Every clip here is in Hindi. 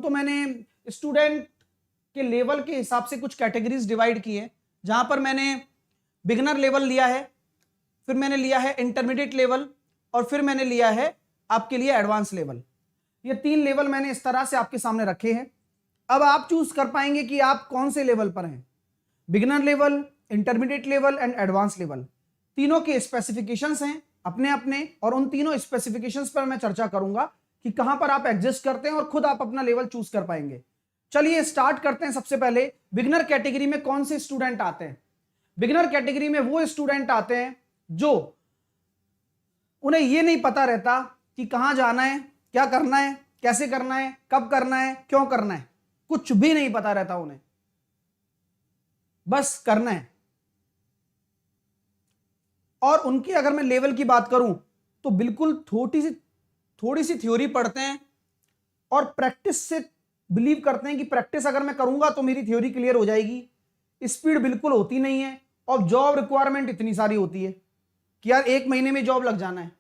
तो मैंने स्टूडेंट के लेवल के हिसाब से कुछ कैटेगरीज डिवाइड की है, जहां पर मैंने बिगिनर लेवल लिया है, फिर मैंने लिया है इंटरमीडिएट लेवल और फिर मैंने लिया है आपके लिए एडवांस लेवल। ये 3 लेवल मैंने इस तरह से आपके सामने रखे हैं। अब आप चूज कर पाएंगे कि आप कौन से लेवल पर हैं, beginner level, intermediate level and advance level. तीनों के स्पेसिफिकेशंस हैं अपने अपने, और उन तीनों स्पेसिफिकेशंस पर मैं चर्चा करूंगा कि कहां पर आप एडजस्ट करते हैं और खुद आप अपना लेवल चूज कर पाएंगे। चलिए स्टार्ट करते हैं। सबसे पहले बिगिनर कैटेगरी में कौन से स्टूडेंट आते हैं? बिगिनर कैटेगरी में वो स्टूडेंट आते हैं जो उन्हें यह नहीं पता रहता कि कहां जाना है, क्या करना है, कैसे करना है, कब करना है, क्यों करना है, कुछ भी नहीं पता रहता उन्हें, बस करना है। और उनकी अगर मैं लेवल की बात करूं तो बिल्कुल थोड़ी सी थ्योरी पढ़ते हैं और प्रैक्टिस से बिलीव करते हैं कि प्रैक्टिस अगर मैं करूंगा तो मेरी थ्योरी क्लियर हो जाएगी। स्पीड बिल्कुल होती नहीं है और जॉब रिक्वायरमेंट इतनी सारी होती है कि यार 1 महीने में जॉब लग जाना है।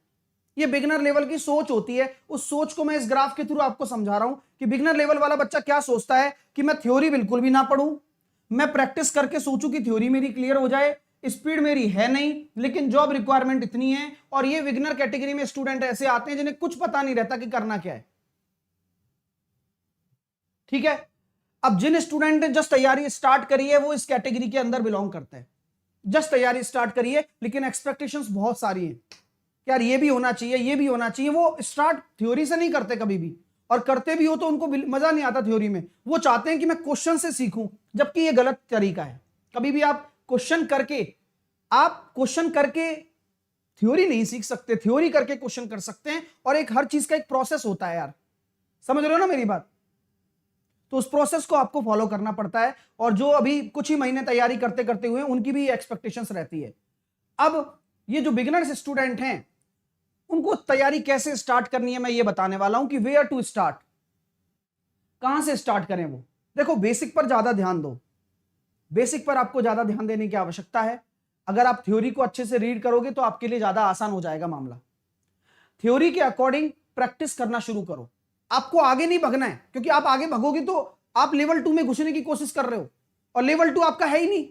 ये बिगिनर लेवल की सोच होती है। उस सोच को मैं इस ग्राफ के थ्रू आपको समझा रहा हूं कि बिगिनर लेवल वाला बच्चा क्या सोचता है कि मैं थ्योरी बिल्कुल भी ना पढ़ूं, मैं प्रैक्टिस करके सोचूं कि थ्योरी मेरी क्लियर हो जाए, स्पीड मेरी है नहीं लेकिन जॉब रिक्वायरमेंट इतनी है। और ये बिगिनर कैटेगरी में स्टूडेंट ऐसे आते हैं जिन्हें कुछ पता नहीं रहता कि करना क्या है। ठीक है, अब जिन स्टूडेंट ने जस्ट तैयारी स्टार्ट करी है वो इस कैटेगरी के अंदर बिलोंग करते हैं। जस्ट तैयारी स्टार्ट करी है लेकिन एक्सपेक्टेशंस बहुत सारी हैं, यार ये भी होना चाहिए, ये भी होना चाहिए। वो स्टार्ट थ्योरी से नहीं करते कभी भी, और करते भी हो तो उनको मजा नहीं आता थ्योरी में। वो चाहते हैं कि मैं क्वेश्चन से सीखूं, जबकि ये गलत तरीका है। कभी भी आप क्वेश्चन करके थ्योरी नहीं सीख सकते, थ्योरी करके क्वेश्चन कर सकते हैं। और एक हर चीज का एक प्रोसेस होता है यार, समझ रहे हो ना मेरी बात? तो उस प्रोसेस को आपको फॉलो करना पड़ता है। और जो अभी कुछ ही महीने तैयारी करते करते हुए उनकी भी एक्सपेक्टेशंस रहती है। अब ये जो बिगिनर्स स्टूडेंट हैं उनको तैयारी कैसे स्टार्ट करनी है मैं ये बताने वाला हूं कि वेयर टू स्टार्ट, कहां से स्टार्ट करें। वो देखो, बेसिक पर ज्यादा ध्यान दो, बेसिक पर आपको ज्यादा ध्यान देने की आवश्यकता है। अगर आप थ्योरी को अच्छे से रीड करोगे तो आपके लिए ज्यादा आसान हो जाएगा मामला। थ्योरी के अकॉर्डिंग प्रैक्टिस करना शुरू करो। आपको आगे नहीं भागना है, क्योंकि आप आगे भागोगे तो आप लेवल 2 में घुसने की कोशिश कर रहे हो, और लेवल 2 आपका है ही नहीं,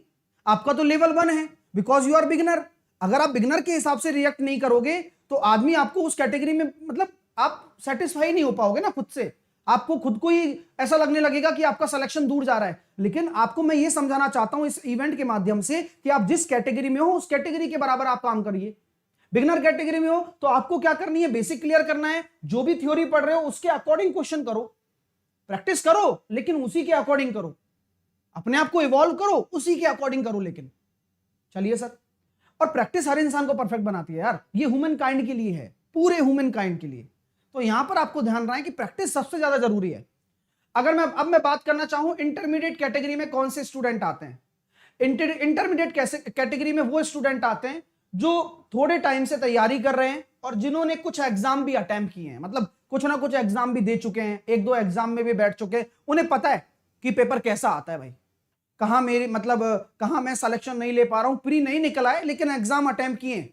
आपका तो लेवल 1 है, बिकॉज यू आर बिगिनर। अगर आप बिगिनर के हिसाब से रिएक्ट नहीं करोगे तो आदमी आपको उस कैटेगरी में, मतलब आप सेटिस्फाई नहीं हो पाओगे ना खुद से। आपको खुद को ही ऐसा लगने लगेगा कि आपका सिलेक्शन दूर जा रहा है। लेकिन आपको मैं ये समझाना चाहता हूं इस इवेंट के माध्यम से कि आप जिस कैटेगरी में हो उस कैटेगरी के बराबर आप काम करिए। बिगिनर कैटेगरी में हो तो आपको क्या करनी है, बेसिक क्लियर करना है। जो भी थ्योरी पढ़ रहे हो उसके अकॉर्डिंग क्वेश्चन करो, प्रैक्टिस करो लेकिन उसी के अकॉर्डिंग करो, अपने आप को इवॉल्व करो, उसी के अकॉर्डिंग करो। लेकिन चलिए सर, और प्रैक्टिस हर इंसान को परफेक्ट बनाती है यार, ये ह्यूमन काइंड के लिए है, पूरे ह्यूमन काइंड के लिए। तो यहां पर आपको ध्यान रखना है कि प्रैक्टिस सबसे ज्यादा जरूरी है। अगर मैं बात करना चाहूं इंटरमीडिएट कैटेगरी में कौन से स्टूडेंट आते हैं। इंटरमीडिएट कैटेगरी में वो स्टूडेंट आते हैं जो थोड़े टाइम से तैयारी कर रहे हैं और जिन्होंने कुछ एग्जाम भी अटेम्प्ट किए हैं, मतलब कुछ ना कुछ एग्जाम भी दे चुके हैं, 1-2 एग्जाम में भी बैठ चुके हैं। उन्हें पता है कि पेपर कैसा आता है भाई, कहां मेरी, मतलब कहां मैं सिलेक्शन नहीं ले पा रहा हूं, प्री नहीं निकला है लेकिन एग्जाम अटेम्प्ट किए हैं,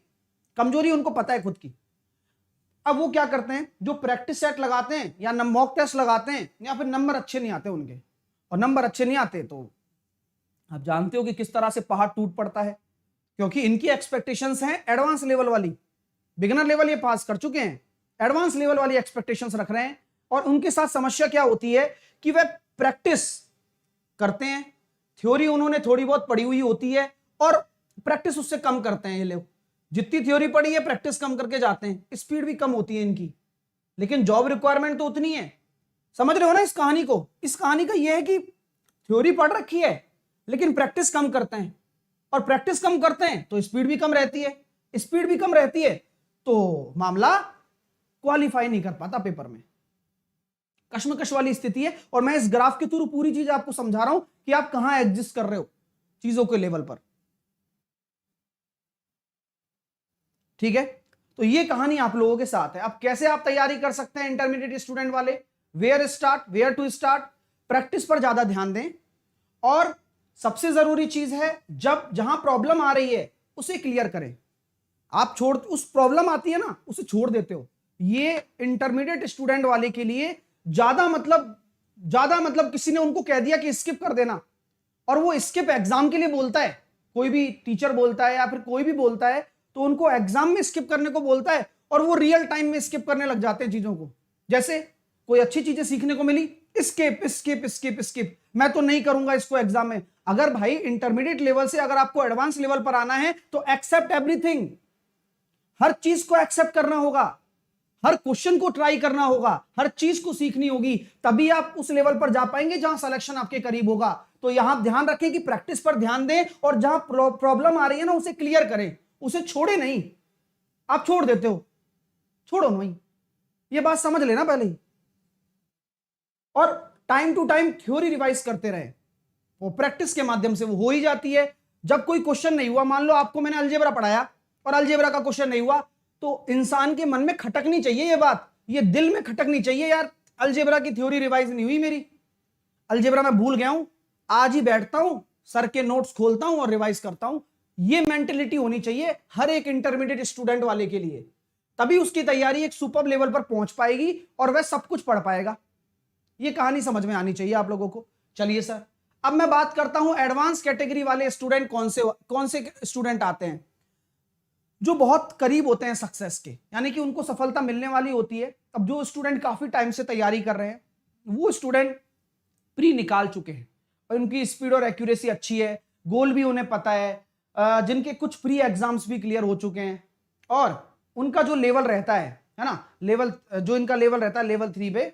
कमजोरी उनको पता है खुद की। अब वो क्या करते हैं, जो प्रैक्टिस सेट लगाते हैं या मॉक टेस्ट लगाते हैं, या फिर नंबर अच्छे नहीं आते उनके, और नंबर अच्छे नहीं आते तो आप जानते हो कि किस तरह से पहाड़ टूट पड़ता है, क्योंकि इनकी एक्सपेक्टेशंस हैं एडवांस लेवल वाली। बिगिनर लेवल ये पास कर चुके हैं, एडवांस लेवल वाली एक्सपेक्टेशंस रख रहे हैं। और उनके साथ समस्या क्या होती है कि वे प्रैक्टिस करते हैं, थ्योरी उन्होंने थोड़ी बहुत पढ़ी हुई होती है और प्रैक्टिस उससे कम करते हैं। ये लोग जितनी थ्योरी पढ़ी है प्रैक्टिस कम करके जाते हैं, स्पीड भी कम होती है इनकी, लेकिन जॉब रिक्वायरमेंट तो उतनी है। समझ रहे हो ना इस कहानी को? इस कहानी का यह है कि थ्योरी पढ़ रखी है लेकिन प्रैक्टिस कम करते हैं, और प्रैक्टिस कम करते हैं तो स्पीड भी कम रहती है, स्पीड भी कम रहती है तो मामला क्वालिफाई नहीं कर पाता पेपर में। कश्मकश वाली स्थिति है। और मैं इस ग्राफ के थ्रू पूरी चीज आपको समझा रहा हूं कि आप कहां एडजस्ट कर रहे हो चीजों के लेवल पर। ठीक है, तो ये कहानी आप लोगों के साथ है। अब कैसे आप तैयारी कर सकते हैं इंटरमीडिएट स्टूडेंट वाले, where start, where to start, practice पर ज्यादा ध्यान दें। और सबसे जरूरी चीज है, जहां प्रॉब्लम आ रही है उसे क्लियर करें। आप उस प्रॉब्लम आती है ना, उसे छोड़ देते हो। ये इंटरमीडिएट स्टूडेंट वाले के लिए ज्यादा, मतलब ज्यादा मतलब किसी ने उनको कह दिया कि स्किप कर देना, और वो स्किप एग्जाम के लिए बोलता है, कोई भी टीचर बोलता है या फिर कोई भी बोलता है तो उनको एग्जाम में स्किप करने को बोलता है, और वो रियल टाइम में स्किप करने लग जाते हैं चीजों को। जैसे कोई अच्छी चीजें सीखने को मिली, स्किप स्किप स्किप स्किप, मैं तो नहीं करूंगा इसको एग्जाम में। अगर भाई इंटरमीडिएट लेवल से अगर आपको एडवांस लेवल पर आना है तो एक्सेप्ट एवरीथिंग, हर चीज को एक्सेप्ट करना होगा, हर क्वेश्चन को ट्राई करना होगा, हर चीज को सीखनी होगी, तभी आप उस लेवल पर जा पाएंगे जहां सिलेक्शन आपके करीब होगा। तो यहां ध्यान रखें कि प्रैक्टिस पर ध्यान दें, और जहां प्रॉब्लम आ रही है ना उसे क्लियर करें, उसे छोड़े नहीं। आप छोड़ देते हो, छोड़ो नहीं, ये बात समझ लेना पहले ही। और time to time theory revise करते रहे, वो प्रैक्टिस के माध्यम से वो हो ही जाती है। जब कोई क्वेश्चन नहीं हुआ, मान लो आपको मैंने अलजेब्रा पढ़ाया और अलजेब्रा का क्वेश्चन नहीं हुआ, तो इंसान के मन में खटकनी चाहिए ये बात, ये दिल में खटकनी चाहिए, यार अलजेब्रा की थ्योरी रिवाइज नहीं हुई मेरी, अलजेब्रा मैं भूल गया हूं, आज ही बैठता हूं, सर के नोट्स खोलता हूं और रिवाइज करता हूं। ये मेंटेलिटी होनी चाहिए हर एक इंटरमीडिएट स्टूडेंट वाले के लिए, तभी उसकी तैयारी एक सुपर लेवल पर पहुंच पाएगी और वह सब कुछ पढ़ पाएगा। ये कहानी समझ में आनी चाहिए आप लोगों को। चलिए सर, अब मैं बात करता हूं एडवांस कैटेगरी वाले स्टूडेंट कौन से स्टूडेंट आते हैं, जो बहुत करीब होते हैं सक्सेस के, यानी कि उनको सफलता मिलने वाली होती है। अब जो स्टूडेंट काफी टाइम से तैयारी कर रहे हैं, वो स्टूडेंट प्री निकाल चुके हैं और उनकी स्पीड और एक्यूरेसी अच्छी है, गोल भी उन्हें पता है, जिनके कुछ प्री एग्जाम्स भी क्लियर हो चुके हैं, और उनका जो लेवल रहता है ना, लेवल जो इनका लेवल रहता है लेवल 3 पे,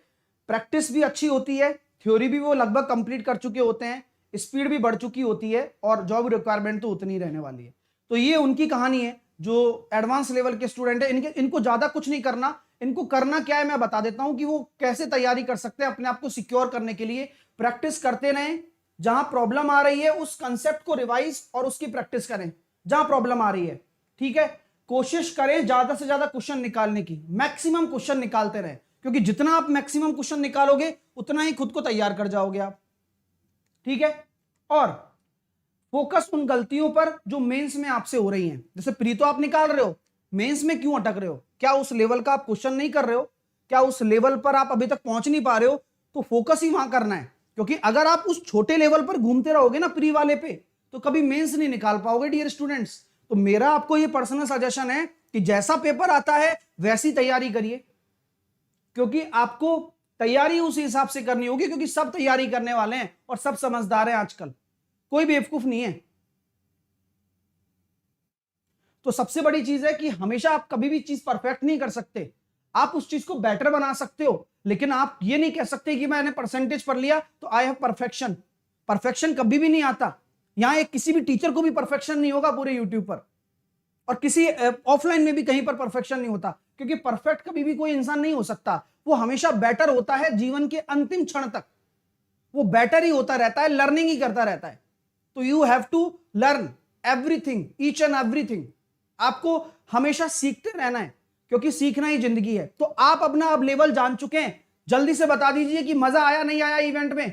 प्रैक्टिस भी अच्छी होती है, थ्योरी भी वो लगभग कंप्लीट कर चुके होते हैं, स्पीड भी बढ़ चुकी होती है, और जॉब रिक्वायरमेंट तो उतनी रहने वाली है। तो ये उनकी कहानी है जो एडवांस लेवल के स्टूडेंट है। इनको ज्यादा कुछ नहीं करना, इनको करना क्या है मैं बता देता हूं कि वो कैसे तैयारी कर सकते हैं अपने आप को सिक्योर करने के लिए। प्रैक्टिस करते रहें, जहां प्रॉब्लम आ रही है उस कंसेप्ट को रिवाइज और उसकी प्रैक्टिस करें जहां प्रॉब्लम आ रही है, ठीक है। कोशिश करें ज्यादा से ज्यादा क्वेश्चन निकालने की, मैक्सिमम क्वेश्चन निकालते रहें, क्योंकि जितना आप मैक्सिमम क्वेश्चन निकालोगे उतना ही खुद को तैयार कर जाओगे आप, ठीक है। और फोकस उन गलतियों पर जो मेंस में आपसे हो रही हैं। जैसे प्री तो आप निकाल रहे हो, मेंस में क्यों अटक रहे हो? क्या उस लेवल का आप क्वेश्चन नहीं कर रहे हो? क्या उस लेवल पर आप अभी तक पहुंच नहीं पा रहे हो? तो फोकस ही वहां करना है, क्योंकि अगर आप उस छोटे लेवल पर घूमते रहोगे ना प्री वाले पे, तो कभी मेंस नहीं निकाल पाओगे डियर स्टूडेंट्स। तो मेरा आपको ये पर्सनल सजेशन है कि जैसा पेपर आता है वैसी तैयारी करिए, क्योंकि आपको तैयारी उस हिसाब से करनी होगी, क्योंकि सब तैयारी करने वाले हैं और सब समझदार हैं आजकल, कोई बेवकूफ नहीं है। तो सबसे बड़ी चीज है कि हमेशा आप कभी भी चीज परफेक्ट नहीं कर सकते, आप उस चीज को बेटर बना सकते हो, लेकिन आप ये नहीं कह सकते कि मैंने परसेंटेज पढ़ लिया तो आई हैव परफेक्शन। परफेक्शन कभी भी नहीं आता। यहां एक किसी भी टीचर को भी परफेक्शन नहीं होगा पूरे यूट्यूब पर, और किसी ऑफलाइन में भी कहीं पर परफेक्शन नहीं होता, क्योंकि परफेक्ट कभी भी कोई इंसान नहीं हो सकता। वो हमेशा बेटर होता है जीवन के अंतिम क्षण तक, वो बेटर ही होता रहता है, लर्निंग ही करता रहता है। तो you have to learn everything, each and everything. आपको हमेशा सीखते रहना है, क्योंकि सीखना ही जिंदगी है। तो आप अपना अब लेवल जान चुके हैं, जल्दी से बता दीजिए कि मजा आया नहीं आया इवेंट में।